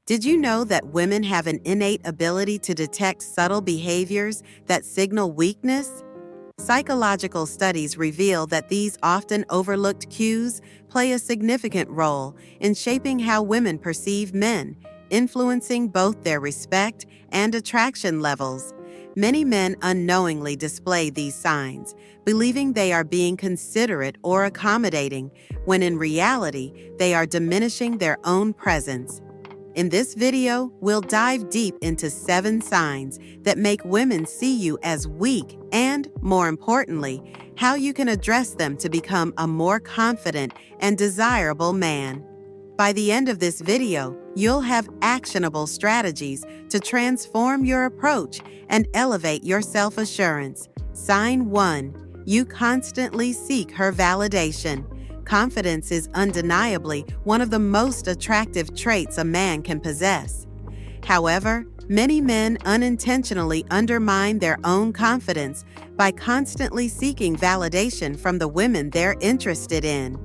Did you know that women have an innate ability to detect subtle behaviors that signal weakness? Psychological studies reveal that these often overlooked cues play a significant role in shaping how women perceive men, influencing both their respect and attraction levels. Many men unknowingly display these signs, believing they are being considerate or accommodating, when in reality, they are diminishing their own presence. In this video, we'll dive deep into 7 signs that make women see you as weak and, more importantly, how you can address them to become a more confident and desirable man. By the end of this video, you'll have actionable strategies to transform your approach and elevate your self-assurance. Sign 1. You constantly seek her validation. Confidence is undeniably one of the most attractive traits a man can possess. However, many men unintentionally undermine their own confidence by constantly seeking validation from the women they're interested in.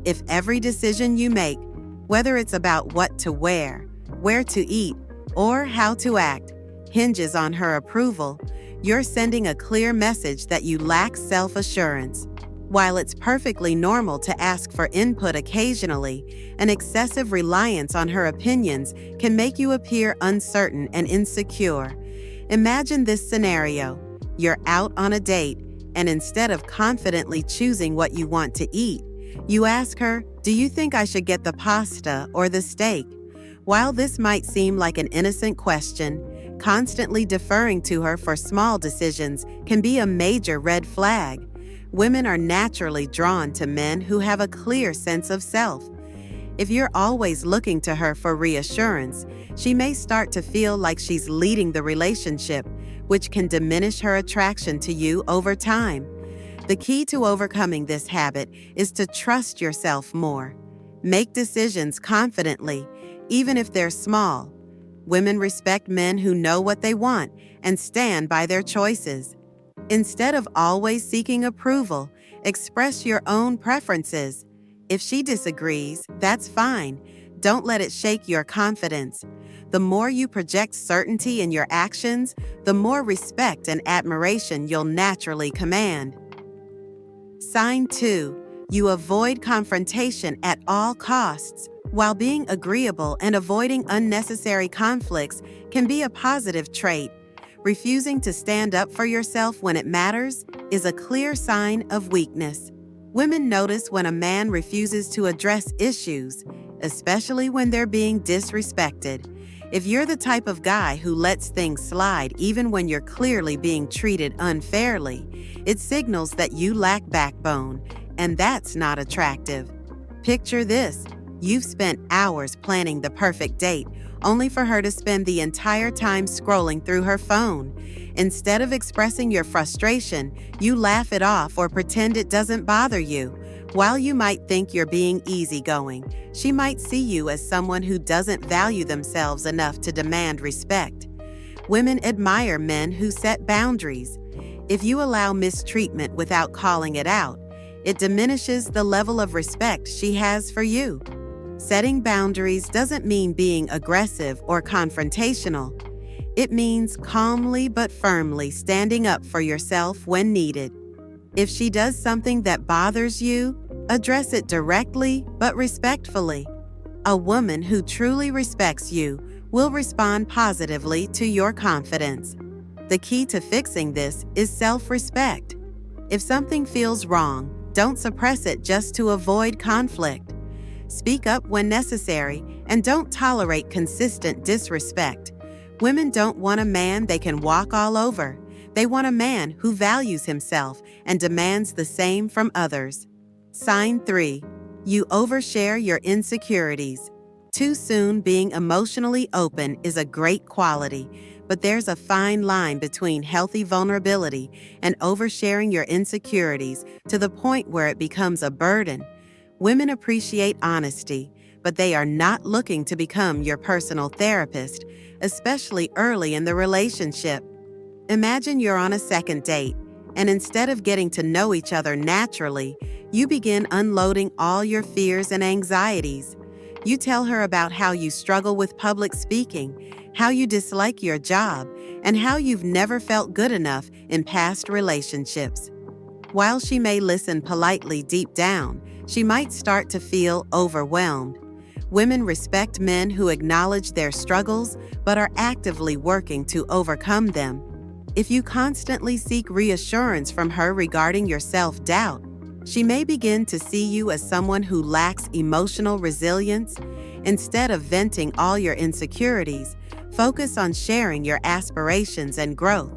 If every decision you make, whether it's about what to wear, where to eat, or how to act, hinges on her approval, you're sending a clear message that you lack self-assurance. While it's perfectly normal to ask for input occasionally, an excessive reliance on her opinions can make you appear uncertain and insecure. Imagine this scenario. You're out on a date, and instead of confidently choosing what you want to eat, you ask her, "Do you think I should get the pasta or the steak?" While this might seem like an innocent question, constantly deferring to her for small decisions can be a major red flag. Women are naturally drawn to men who have a clear sense of self. If you're always looking to her for reassurance, she may start to feel like she's leading the relationship, which can diminish her attraction to you over time. The key to overcoming this habit is to trust yourself more. Make decisions confidently, even if they're small. Women respect men who know what they want and stand by their choices. Instead of always seeking approval, express your own preferences. If she disagrees, that's fine. Don't let it shake your confidence. The more you project certainty in your actions, the more respect and admiration you'll naturally command. Sign 2. You avoid confrontation at all costs. While being agreeable and avoiding unnecessary conflicts can be a positive trait, refusing to stand up for yourself when it matters is a clear sign of weakness. Women notice when a man refuses to address issues, especially when they're being disrespected. If you're the type of guy who lets things slide even when you're clearly being treated unfairly, it signals that you lack backbone, and that's not attractive. Picture this. You've spent hours planning the perfect date, only for her to spend the entire time scrolling through her phone. Instead of expressing your frustration, you laugh it off or pretend it doesn't bother you. While you might think you're being easygoing, she might see you as someone who doesn't value themselves enough to demand respect. Women admire men who set boundaries. If you allow mistreatment without calling it out, it diminishes the level of respect she has for you. Setting boundaries doesn't mean being aggressive or confrontational. It means calmly but firmly standing up for yourself when needed. If she does something that bothers you, address it directly but respectfully. A woman who truly respects you will respond positively to your confidence. The key to fixing this is self-respect. If something feels wrong, don't suppress it just to avoid conflict. Speak up when necessary, and don't tolerate consistent disrespect. Women don't want a man they can walk all over. They want a man who values himself and demands the same from others. Sign 3. You overshare your insecurities. Too soon being emotionally open is a great quality, but there's a fine line between healthy vulnerability and oversharing your insecurities to the point where it becomes a burden. Women appreciate honesty, but they are not looking to become your personal therapist, especially early in the relationship. Imagine you're on a second date, and instead of getting to know each other naturally, you begin unloading all your fears and anxieties. You tell her about how you struggle with public speaking, how you dislike your job, and how you've never felt good enough in past relationships. While she may listen politely deep down, she might start to feel overwhelmed. Women respect men who acknowledge their struggles but are actively working to overcome them. If you constantly seek reassurance from her regarding your self-doubt, she may begin to see you as someone who lacks emotional resilience. Instead of venting all your insecurities, focus on sharing your aspirations and growth.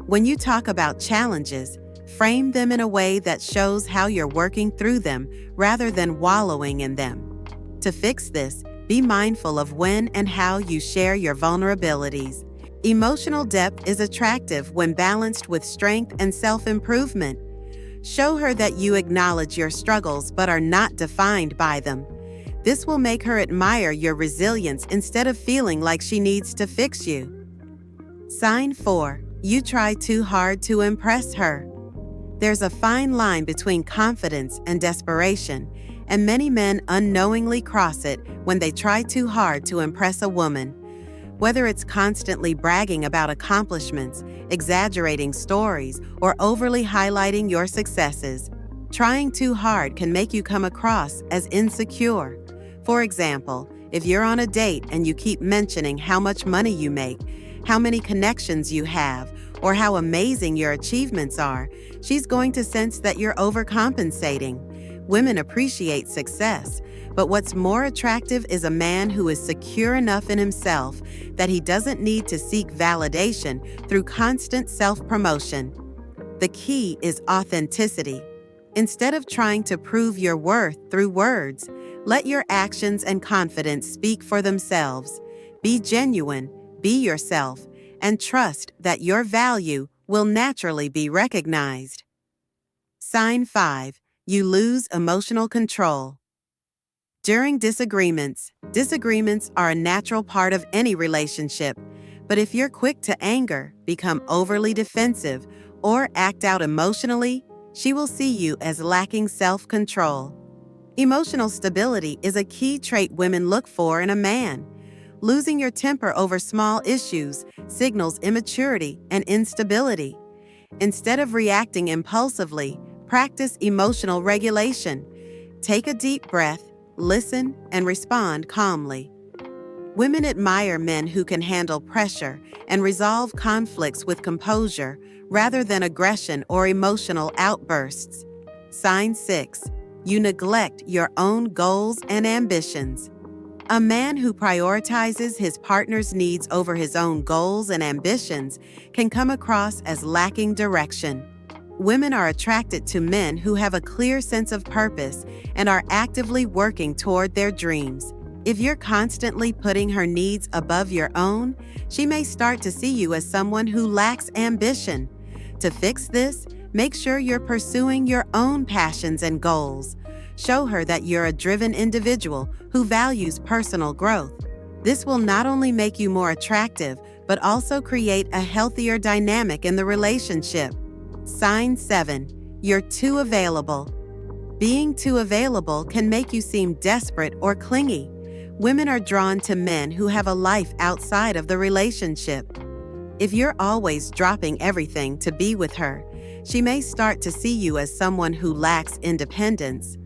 When you talk about challenges, frame them in a way that shows how you're working through them rather than wallowing in them. To fix this, be mindful of when and how you share your vulnerabilities. Emotional depth is attractive when balanced with strength and self-improvement. Show her that you acknowledge your struggles but are not defined by them. This will make her admire your resilience instead of feeling like she needs to fix you. Sign 4. You try too hard to impress her. There's a fine line between confidence and desperation, and many men unknowingly cross it when they try too hard to impress a woman. Whether it's constantly bragging about accomplishments, exaggerating stories, or overly highlighting your successes, trying too hard can make you come across as insecure. For example, if you're on a date and you keep mentioning how much money you make, how many connections you have, or how amazing your achievements are, she's going to sense that you're overcompensating. Women appreciate success, but what's more attractive is a man who is secure enough in himself that he doesn't need to seek validation through constant self-promotion. The key is authenticity. Instead of trying to prove your worth through words, let your actions and confidence speak for themselves. Be genuine, be yourself, and trust that your value will naturally be recognized. Sign 5. You lose emotional control. During disagreements are a natural part of any relationship, but if you're quick to anger, become overly defensive, or act out emotionally, she will see you as lacking self-control. Emotional stability is a key trait women look for in a man. Losing your temper over small issues signals immaturity and instability. Instead of reacting impulsively, practice emotional regulation. Take a deep breath, listen, and respond calmly. Women admire men who can handle pressure and resolve conflicts with composure rather than aggression or emotional outbursts. Sign 6. You neglect your own goals and ambitions. A man who prioritizes his partner's needs over his own goals and ambitions can come across as lacking direction. Women are attracted to men who have a clear sense of purpose and are actively working toward their dreams. If you're constantly putting her needs above your own, she may start to see you as someone who lacks ambition. To fix this, make sure you're pursuing your own passions and goals. Show her that you're a driven individual who values personal growth. This will not only make you more attractive, but also create a healthier dynamic in the relationship. Sign 7. You're too available. Being too available can make you seem desperate or clingy. Women are drawn to men who have a life outside of the relationship. If you're always dropping everything to be with her, she may start to see you as someone who lacks independence.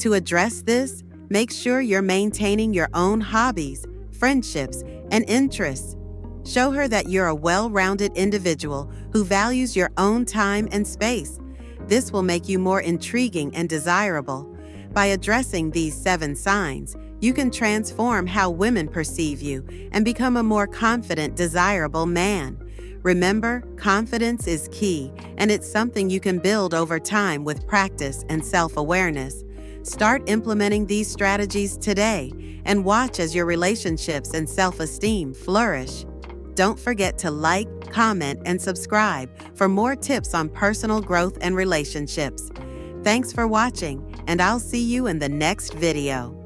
To address this, make sure you're maintaining your own hobbies, friendships, and interests. Show her that you're a well-rounded individual who values your own time and space. This will make you more intriguing and desirable. By addressing these 7 signs, you can transform how women perceive you and become a more confident, desirable man. Remember, confidence is key, and it's something you can build over time with practice and self-awareness. Start implementing these strategies today and watch as your relationships and self-esteem flourish. Don't forget to like, comment, and subscribe for more tips on personal growth and relationships. Thanks for watching, and I'll see you in the next video.